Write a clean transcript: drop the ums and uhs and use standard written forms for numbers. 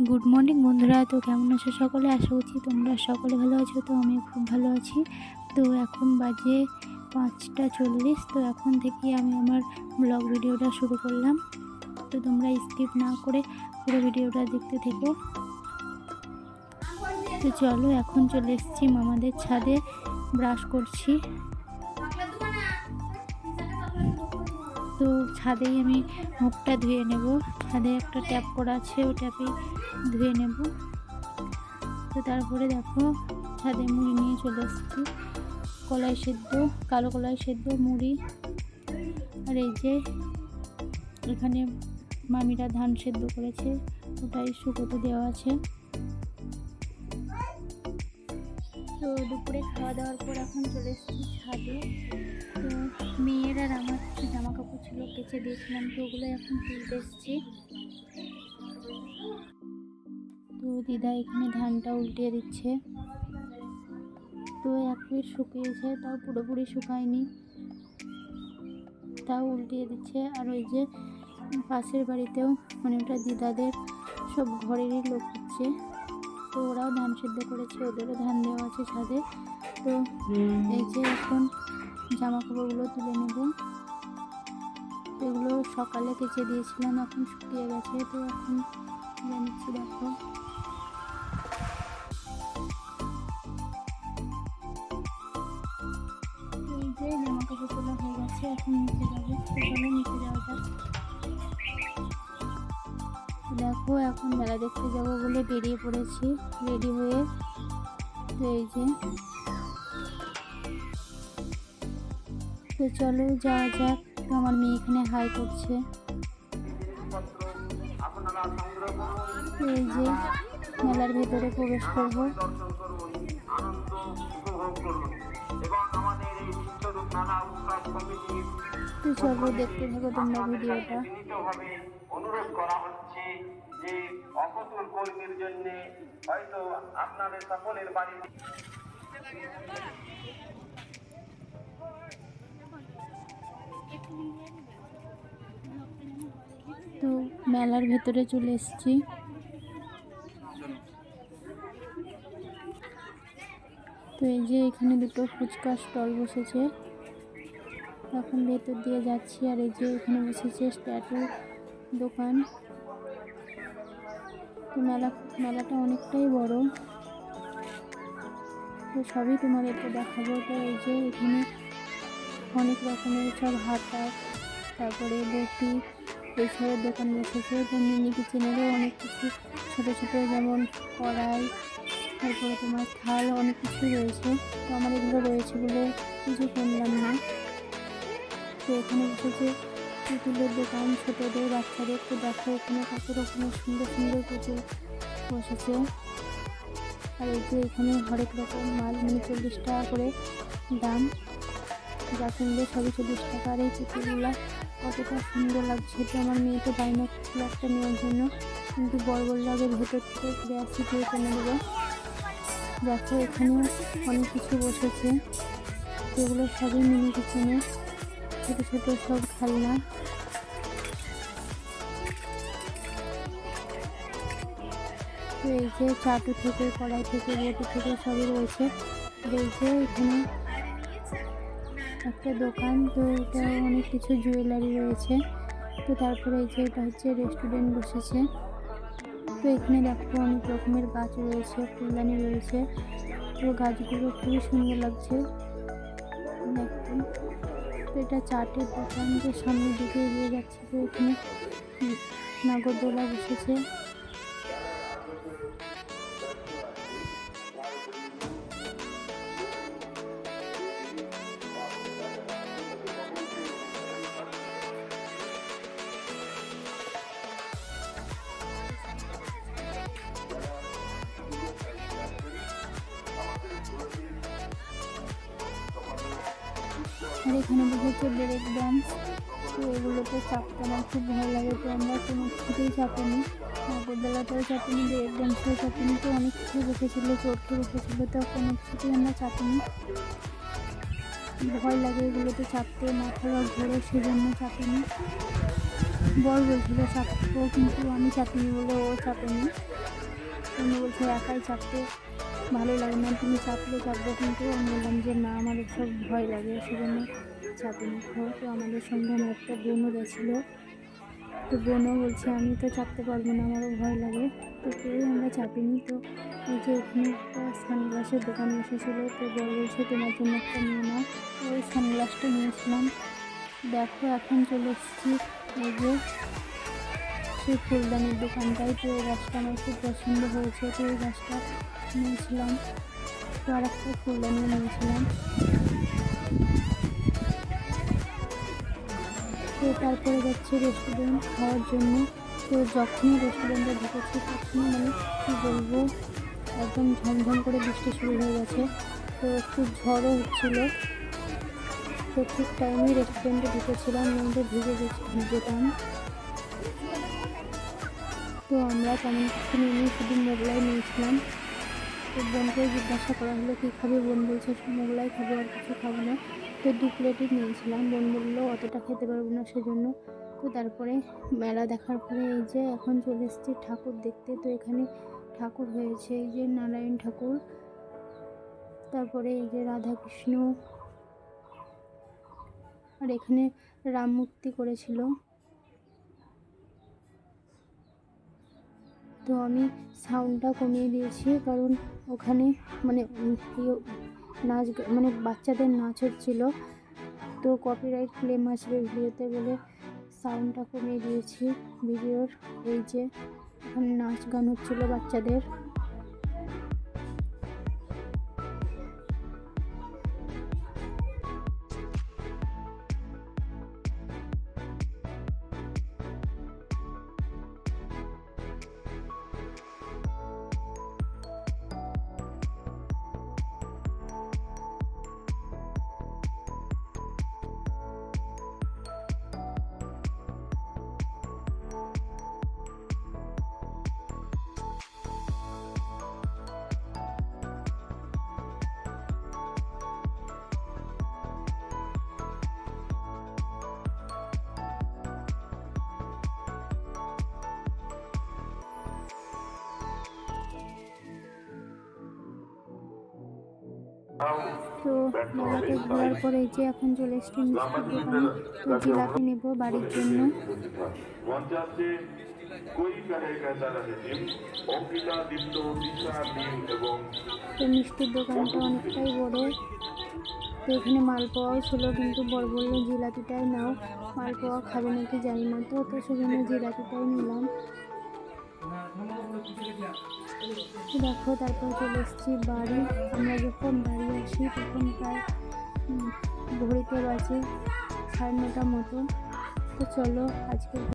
Good morning বন্ধুরা। তো কেমন আছো সকলে? আশা করছি তোমরা সকলে ভালো আছো। তো আমি খুব ভালো আছি। তো এখন বাজে 5:40। তো এখন থেকে আমি আমার ব্লগ ভিডিওটা শুরু করলাম। তো তোমরা স্কিপ না করে পুরো ভিডিওটা দেখতে থেকো। তো চলো, এখন চলে এসেছি মামাদের ছাদে, ব্রাশ করছি। তো ছাদেই আমি মুখটা ধুয়ে নেব। ছাদে একটা ট্যাপ করা আছে, ও ট্যাপেই ধুয়ে নেব। তো তারপরে দেখো, ছাদে মুড়ি নিয়ে চলে এসেছি। কলাই সেদ্ধ, কালো কলাই সেদ্ধ, মুড়ি। আর এই যে এখানে মামিরা ধান সেদ্ধ করেছে, ওটাই শুকোতে দেওয়া আছে। তো দুপুরে খাওয়া দাওয়ার পর এখন চলে এসেছি ছাদে। তো মেয়ের আর আমার কিছু জামা কাপড় ছিল, কেচে দিয়েছিলাম, তো ওগুলো এখন তুলতে এসেছি। তো দিদা এখানে ধানটা উল্টিয়ে দিচ্ছে। তো এক পিঠ শুকিয়েছে, তাও পুরোপুরি শুকায়নি, তাও উল্টিয়ে দিচ্ছে। আর ওই যে পাশের বাড়িতেও, মানে ওটা দিদাদের সব ঘরেরই লোক হচ্ছে, তো ওরাও ধান সেদ্ধ করেছে, ওদেরও ধান দেওয়া আছে ছাদে। তো এই যে এখন জামা কাপড়গুলো তুলে নেব। এগুলো সকালে কেচে দিয়েছিলাম, এখন শুকিয়ে গেছে। তো এখন তুলে নিচ্ছি। দেখো, এই যে জামা কাপড় তোলা হয়ে গেছে, এখন নিচে যাবো। তো চলো নিচে যাওয়া যাক। দেখো, এখন মেলা দেখতে যাবো বলে বেরিয়ে পড়েছি রেডি হয়ে। তো এই যে, তো চলো যাওয়া যাক। তো আমার মেয়ে এখানে হাই করছে। তো এই যে মেলার ভেতরে প্রবেশ করবো। তো চলো দেখতে থাকো তোমরা ভিডিওটা। অনুরোধ করা হচ্ছে যে অকতুল কর্মীর জন্য হয়তো আপনাদের সকলের বাড়িতে তো মেলার ভেতরে চলে এসেছি। তো এই যে এখানে দুটো ফুচকা স্টল বসেছে, এখন ভেতর দিয়ে যাচ্ছি। আর এই যে এখানে বসেছে স্ট্যাটু দোকান। তো মেলাটা অনেকটাই বড়। তো সবই তোমাদেরকে দেখাবো। তো এই যে এখানে অনেক রকমের সব হাতা, তারপরে বটি, এইসবের দোকান বসেছে। তো মিনি কিচেনেরও অনেক কিছু, ছোটো ছোটো যেমন কড়াই, তারপরে তোমার থাল, অনেক কিছু রয়েছে। তো আমার এগুলো রয়েছে বলে কিছু কিনলাম না। তো এখানে বসেছে পুতুলের দোকান, ছোটোদের, বাচ্চাদের। তো দেখো এখানে কত রকমের সুন্দর সুন্দর পুতুল বসেছে। আর এই যে এখানে হরেক রকম মাল, মানে 40 টাকা করে দাম, যা কিনলে সবই 40 টাকা। আর এই পুতুলগুলা কতটা সুন্দর লাগছে। তো আমার মেয়েকে বায়না করছিল একটা নেওয়ার জন্য, কিন্তু বড় আগে ভেতর থেকে ঘুরে আসি, দিয়ে কিনে দেবো। দেখো এখানে অনেক কিছু বসেছে, এগুলো সবই মিনি কিচেনে, ছোটো ছোটো সব খেলনা। তো এই যে চাটু থেকে, কড়াই থেকে, বটি থেকে সবই রয়েছে। আর এই যে এখানে একটা দোকান, তো এটা অনেক কিছু জুয়েলারি রয়েছে। তো তারপরে এই যে এটা হচ্ছে রেস্টুরেন্ট বসেছে। তো এখানে দেখো অনেক রকমের গাছ রয়েছে, ফুলদানি রয়েছে। তো গাছগুলো খুবই সুন্দর লাগছে দেখতে। তো এটা চাটের দোকান, যে সামনের দিকে এগিয়ে যাচ্ছে। তো এখানে নাগরদোলা বসেছে। আর এখানে বসেছে ব্রেক ডান্স। তো এগুলোতে চাপতে আমার খুব ভয় লাগে, তো আমরা কোনো কিছুতেই চাপিনি, নাগরদোলাটাও চাপিনি, ব্রেক ডান্সও চাপিনি। তো অনেক কিছু বসেছিলো, চোরকে বসেছিলো, তো কোনো কিছুতেই আমরা চাপিনি। ভয় লাগে এগুলোতে চাপতে, মাথাটা ঘোরে, সেজন্য চাপিনি। বর বলছিল চাপবো, কিন্তু আমি চাপিনি বলে ও চাপেনি। উনি বলছে একাই চাপতে ভালো লাগে না, তুমি চাপলে চাপবো, কিন্তু আমি বললাম যে না, আমার এসব ভয় লাগে, সেজন্য চাপিনি। তো আমাদের সঙ্গে আমার একটা বোনও গেছিলো, তো বোনও বলছে আমি তো চাপতে পারবো না, আমারও ভয় লাগে। তো কেউই আমরা চাপিনি। তো এই যে এখানে একটা সানগ্লাসের দোকান বসেছিলো, তো বর বলছে তোমার জন্য একটা নিয়ে নাও। তো ওই সানগ্লাসটা নিয়েছিলাম। দেখো এখন চলে এসেছি এই যে সেই ফুলদানির দোকানটায়। তো এই গাছটা আমার খুব পছন্দ হয়েছে, তো এই গাছটা নিয়েছিলাম। তো আর একটা ফুলদানিও নিয়েছিলাম। তো তারপরে যাচ্ছি রেস্টুরেন্ট খাওয়ার জন্য। তো যখনই রেস্টুরেন্টে ঢুকেছি তখনই মানে কী বলবো, একদম ঝমঝম করে বৃষ্টি শুরু হয়ে গেছে। তো একটু ঝড়ও হচ্ছিলো। তো ঠিক টাইমেই রেস্টুরেন্টে ঢুকেছিলাম, নইলে যেতাম। তো আমরা তেমন কিছু নিয়ে শুধু মোগলাই নিয়েছিলাম। তো বোনকে জিজ্ঞাসা করা হলো কী খাবে, বোন বলছে মোগলাই খাবো, আর কিছু খাবো না। তো 2 প্লেটই নিয়েছিলাম। বোন বললো অতটা খেতে পারবো না, সেজন্য। তো তারপরে মেলা দেখার পরে এই যে এখন চলে এসেছি ঠাকুর দেখতে। তো এখানে ঠাকুর হয়েছে, এই যে নারায়ণ ঠাকুর, তারপরে এই যে রাধাকৃষ্ণ, আর এখানে রাম মূর্তি করেছিল। তো আমি সাউন্ডটা কমিয়ে দিয়েছি, কারণ ওখানে মানে নাচ মানে বাচ্চাদের নাচ হচ্ছিলো, তো কপিরাইট ক্লেম আসবে ভিডিওতে বলে সাউন্ডটা কমিয়ে দিয়েছি ভিডিওর। এই যে এখানে নাচ গান হচ্ছিলো বাচ্চাদের। তো মেলাতে ঘোরার পরে যে এখন চলে এসেছি মিষ্টির দোকানে। তো জিলাপি নেব বাড়ির জন্য। তো মিষ্টির দোকানটা অনেকটাই বড়। তো এখানে মালপোয়াও ছিল, কিন্তু বর বললো জিলাপিটাই নাও, মালপোয়া খাবে নাকি জানি না। তো সেজন্য জিলাপিটাই নিলাম। দেখো তারপর চলে এসেছি বাড়ি। আমরা যখন বাড়ি আসি তখন প্রায় ঘড়িতে বাজে 9:30 মতো। তো চলো আজকে